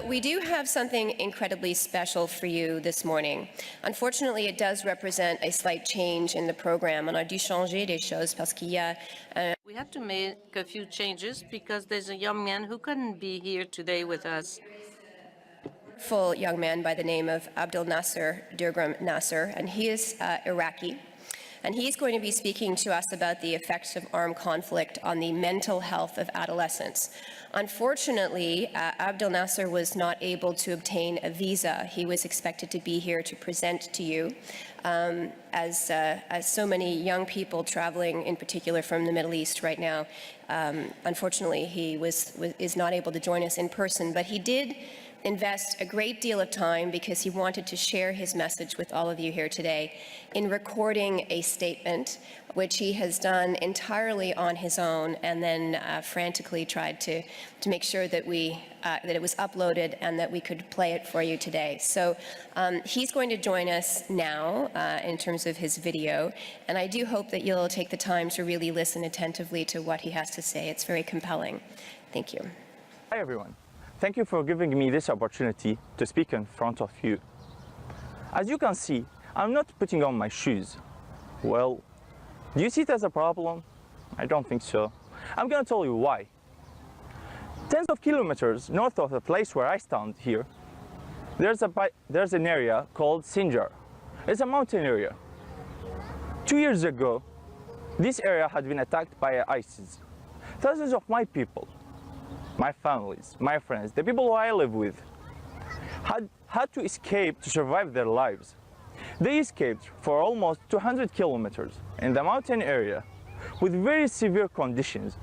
We do have something incredibly special for you this morning. Unfortunately, it does represent a slight change in the program. On a dû changer des choses parce qu'il y a We had to make a few changes because there's a young man who couldn't be here today with us. full young man by the name of Abdulahalnaser, Dhurgham Naser, and he is Iraqi. And he's going to be speaking to us about the effects of armed conflict on the mental health of adolescents. Unfortunately, Abdulahalnaser was not able to obtain a visa. He was expected to be here to present to you. As so many young people traveling, in particular from the Middle East right now, unfortunately, he is not able to join us in person, but he did invest a great deal of time because he wanted to share his message with all of you here today in recording a statement which he has done entirely on his own and then frantically tried to make sure that that it was uploaded and that we could play it for you today. So he's going to join us now in terms of his video, and I do hope that you'll take the time to really listen attentively to what he has to say. It's very compelling. Thank you. Hi everyone. Thank you for giving me this opportunity to speak in front of you. As you can see, I'm not putting on my shoes. Well, do you see it as a problem? I don't think so. I'm going to tell you why. Tens of kilometers north of the place where I stand here, there's an area called Sinjar. It's a mountain area. 2 years ago, this area had been attacked by ISIS. Thousands of my people, my families, my friends, the people who I live with, had to escape to survive their lives. They escaped for almost 200 kilometers in the mountain area with very severe conditions,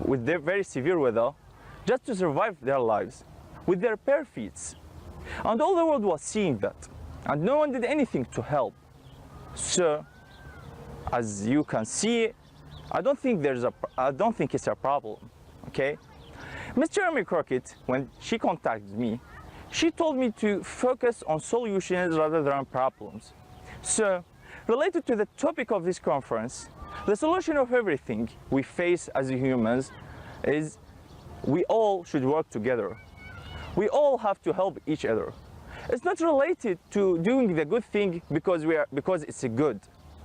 with their very severe weather, just to survive their lives, with their bare feet. And all the world was seeing that, and no one did anything to help. So, as you can see, I don't think it's a problem, okay? Ms. Jeremy Crockett, when she contacted me, she told me to focus on solutions rather than problems. So, related to the topic of this conference, the solution of everything we face as humans is we all should work together. We all have to help each other. It's not related to doing the good thing because it's a good,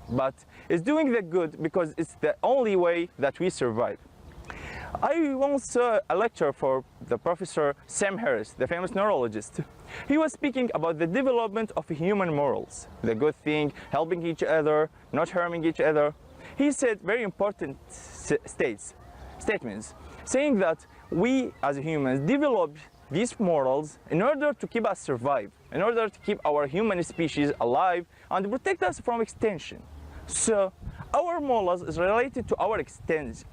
but it's doing the good because it's the only way that we survive. I once saw a lecture for the Professor Sam Harris, the famous neurologist. He was speaking about the development of human morals, the good thing, helping each other, not harming each other. He said very important statements, saying that we as humans develop these morals in order to keep us survive, in order to keep our human species alive and protect us from extinction. So our morals is related to our existence.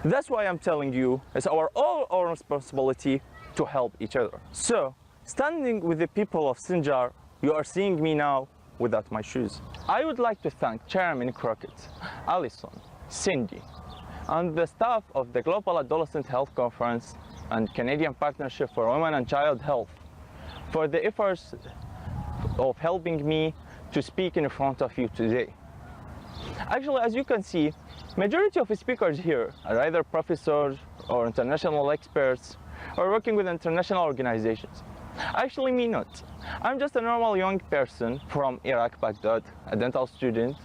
That's why I'm telling you it's all our responsibility to help each other. So, standing with the people of Sinjar, you are seeing me now without my shoes. I would like to thank Chairman Crockett, Alison, Cindy, and the staff of the Global Adolescent Health Conference and Canadian Partnership for Women and Child Health for the efforts of helping me to speak in front of you today. Actually, as you can see, majority of speakers here are either professors or international experts or working with international organizations. Actually, me not. I'm just a normal young person from Iraq, Baghdad, a dental student.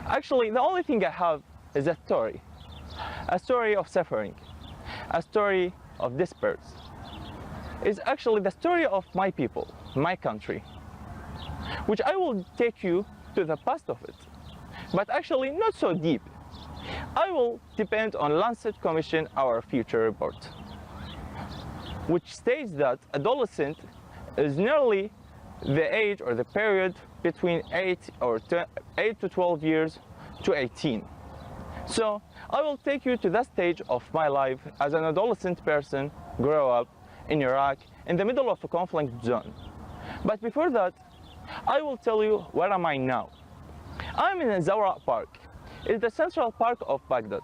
Actually, the only thing I have is a story of suffering, a story of despair. It's actually the story of my people, my country, which I will take you to the past of it, but actually not so deep. I will depend on Lancet Commission, our future report, which states that adolescent is nearly the age or the period between 8 to 12 years to 18. So I will take you to that stage of my life as an adolescent person, grow up in Iraq, in the middle of a conflict zone. But before that, I will tell you where am I now. I'm in Zawra Park. It's the central park of Baghdad.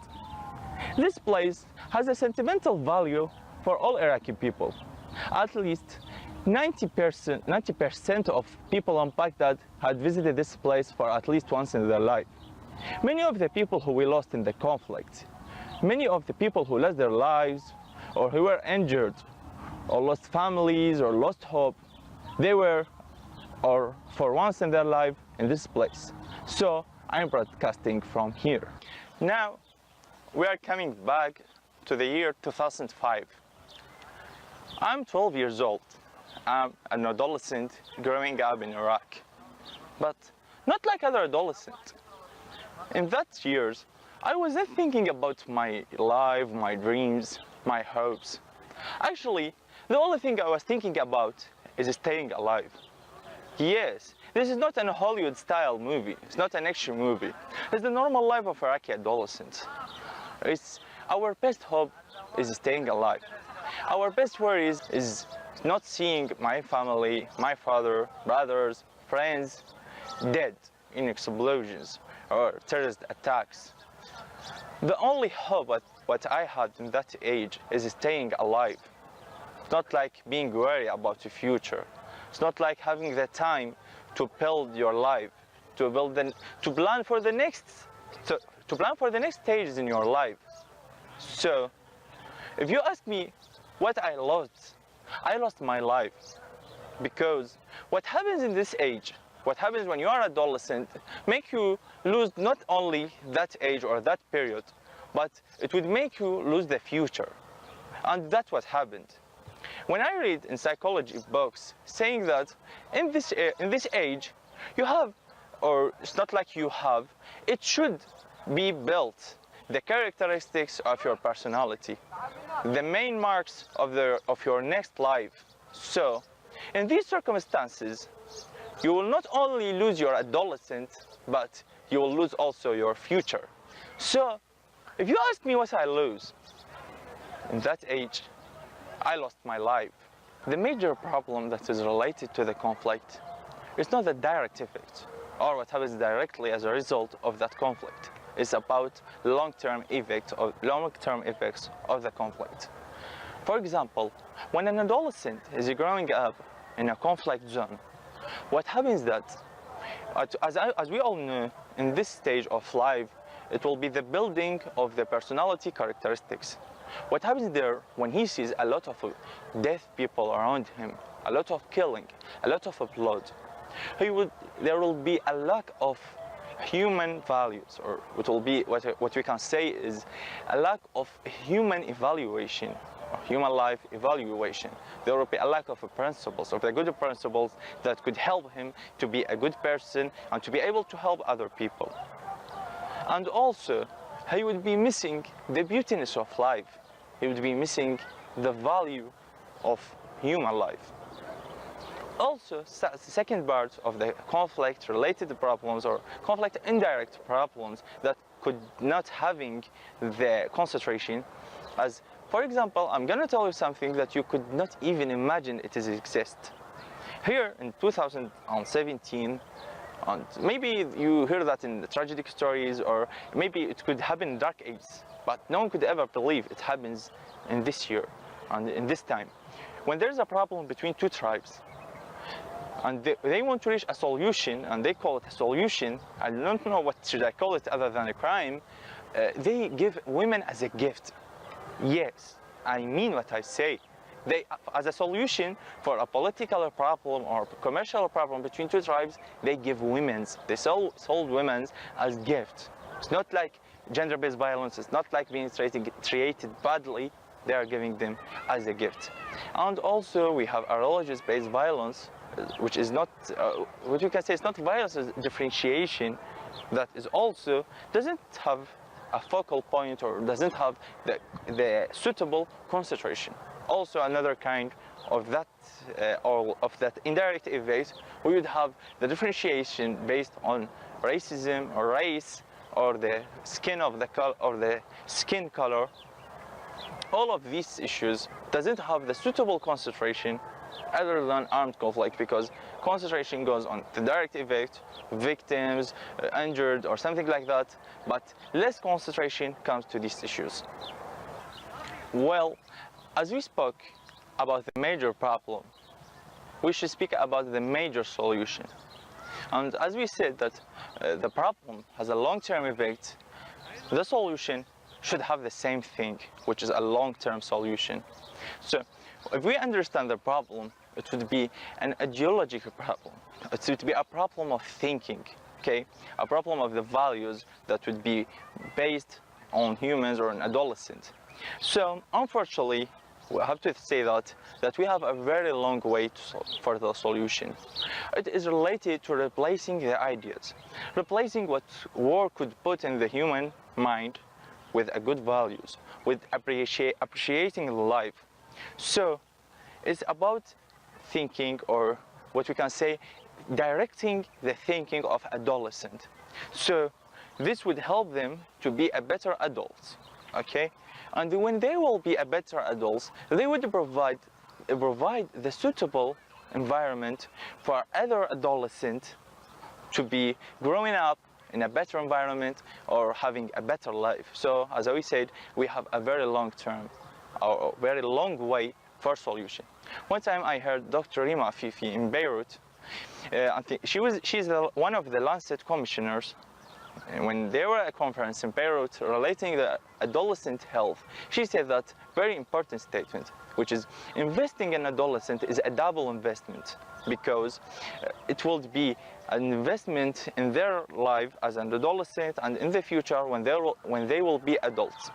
This place has a sentimental value for all Iraqi people. At least 90% of people in Baghdad had visited this place for at least once in their life. Many of the people who we lost in the conflict, many of the people who lost their lives or who were injured, or lost families, or lost hope, they were, or for once in their life, in this place. So I'm broadcasting from here. Now we are coming back to the year 2005. I'm 12 years old. I'm an adolescent growing up in Iraq, but not like other adolescents. In that years, I wasn't thinking about my life, my dreams, my hopes. Actually, the only thing I was thinking about is staying alive. Yes, this is not a Hollywood-style movie. It's not an action movie. It's the normal life of Iraqi adolescents. Our best hope is staying alive. Our best worry is not seeing my family, my father, brothers, friends dead in explosions or terrorist attacks. The only hope what I had in that age is staying alive. It's not like being worried about the future. It's not like having the time to build your life, to plan for the next stages in your life. So, if you ask me what I lost my life, because what happens in this age, what happens when you are an adolescent, make you lose not only that age or that period, but it would make you lose the future. And that's what happened. When I read in psychology books saying that in this age, you have, or it's not like you have, it should be built, the characteristics of your personality, the main marks of your next life. So, in these circumstances, you will not only lose your adolescent, but you will lose also your future. So, if you ask me what I lose, in that age, I lost my life. The major problem that is related to the conflict is not the direct effect, or what happens directly as a result of that conflict. It's about long-term effects of the conflict. For example, when an adolescent is growing up in a conflict zone, what happens that, as we all know, in this stage of life, it will be the building of the personality characteristics. What happens there when he sees a lot of dead people around him, a lot of killing, a lot of blood, there will be a lack of human values, or it will be what we can say is a lack of human evaluation, or human life evaluation. There will be a lack of principles, of the good principles that could help him to be a good person and to be able to help other people. And also, he would be missing the beautiness of life. He would be missing the value of human life. Also, the second part of the conflict-related problems, or conflict indirect problems that could not having the concentration, as for example, I'm going to tell you something that you could not even imagine it exists. Here in 2017, and maybe you hear that in the tragic stories, or maybe it could happen in dark ages, but no one could ever believe it happens in this year and in this time. When there's a problem between two tribes, and they want to reach a solution, and they call it a solution, I don't know what should I call it other than a crime, they give women as a gift. Yes, I mean what I say. They, as a solution for a political problem or commercial problem between two tribes, they give they sold women as gifts. It's not like gender-based violence, it's not like being treated badly, they are giving them as a gift. And also we have a religious-based violence, which is not, what you can say, it's not violence, it's differentiation, that is also doesn't have a focal point or doesn't have the suitable concentration. Also another kind of that indirect effect, we would have the differentiation based on racism or race or the skin color. All of these issues doesn't have the suitable concentration other than armed conflict, because concentration goes on the direct effect, victims, injured or something like that, but less concentration comes to these issues. Well, as we spoke about the major problem, we should speak about the major solution. And as we said that the problem has a long-term effect, the solution should have the same thing, which is a long-term solution. So if we understand the problem, it would be an ideological problem. It would be a problem of thinking, okay? A problem of the values that would be based on humans or an adolescent. So unfortunately, we have to say that we have a very long way for the solution. It is related to replacing the ideas, replacing what war could put in the human mind with a good values, with appreciating life. So it's about thinking, or what we can say, directing the thinking of adolescent. So this would help them to be a better adults, okay? And when they will be a better adults, they would provide the suitable environment for other adolescents to be growing up in a better environment or having a better life. So as I said, we have a very long term, or a very long way for solution. One time I heard Dr. Rima Fifi in Beirut. I think she's one of the Lancet commissioners. And when there were a conference in Beirut relating the adolescent health, she said that very important statement, which is investing in adolescent is a double investment, because it will be an investment in their life as an adolescent and in the future when they will be adults.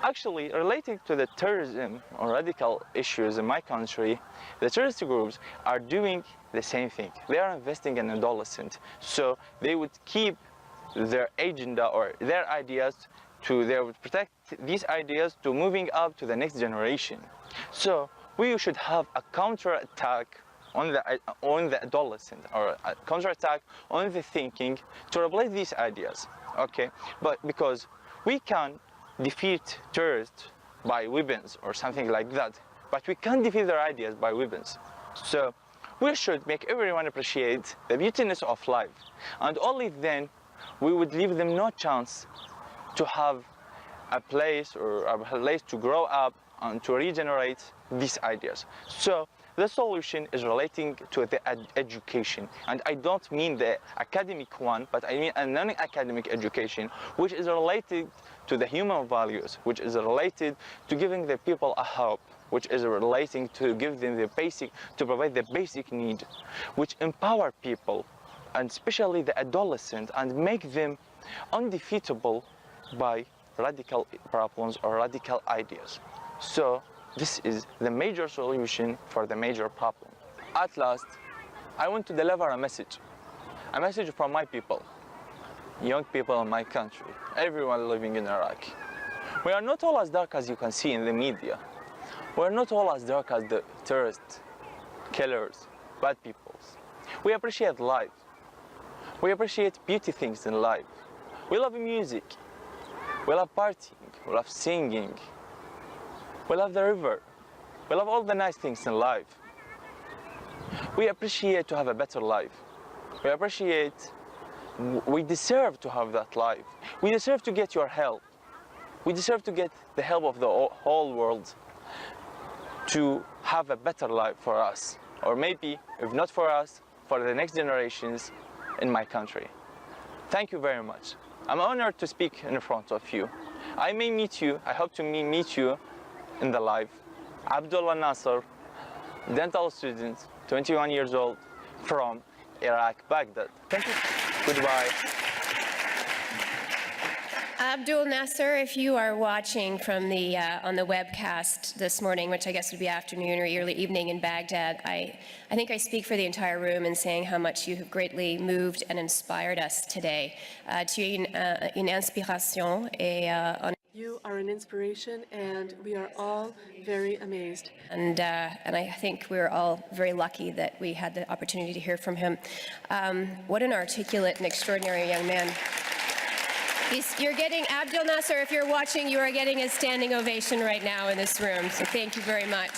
Actually, relating to the terrorism or radical issues in my country, the terrorist groups are doing the same thing. They are investing in adolescents, so they would keep their agenda or their ideas they would protect these ideas to moving up to the next generation. So we should have a counterattack on the adolescent, or a counterattack on the thinking to replace these ideas, okay? But because we can defeat terrorists by weapons or something like that, but we can't defeat their ideas by weapons. So we should make everyone appreciate the beautiness of life, and only then we would leave them no chance to have a place to grow up and to regenerate these ideas. So the solution is relating to the education, and I don't mean the academic one, but I mean a non-academic education, which is related to the human values, which is related to giving the people a hope, which is relating to give them to provide the basic need, which empower people, and especially the adolescent, and make them undefeatable by radical problems or radical ideas. So this is the major solution for the major problem. At last, I want to deliver a message from my people, young people in my country, everyone living in Iraq. We are not all as dark as you can see in the media. We are not all as dark as the terrorists, killers, bad people. We appreciate life. We appreciate beauty things in life. We love music. We love partying. We love singing. We love the river. We love all the nice things in life. We appreciate to have a better life. We deserve to have that life. We deserve to get your help. We deserve to get the help of the whole world to have a better life for us. Or maybe, if not for us, for the next generations in my country. Thank you very much. I'm honored to speak in front of you. I hope to meet you in the live. Abdulahalnaser, dental student, 21 years old, from Iraq, Baghdad. Thank you. Goodbye. Abdulahalnaser, if you are watching from the on the webcast this morning, which I guess would be afternoon or early evening in Baghdad, I think I speak for the entire room in saying how much you have greatly moved and inspired us today. Tu es une inspiration et You are an inspiration, and we are all very amazed. And I think we're all very lucky that we had the opportunity to hear from him. What an articulate and extraordinary young man. You're getting, Abdulahalnaser, if you're watching, you are getting a standing ovation right now in this room, so thank you very much.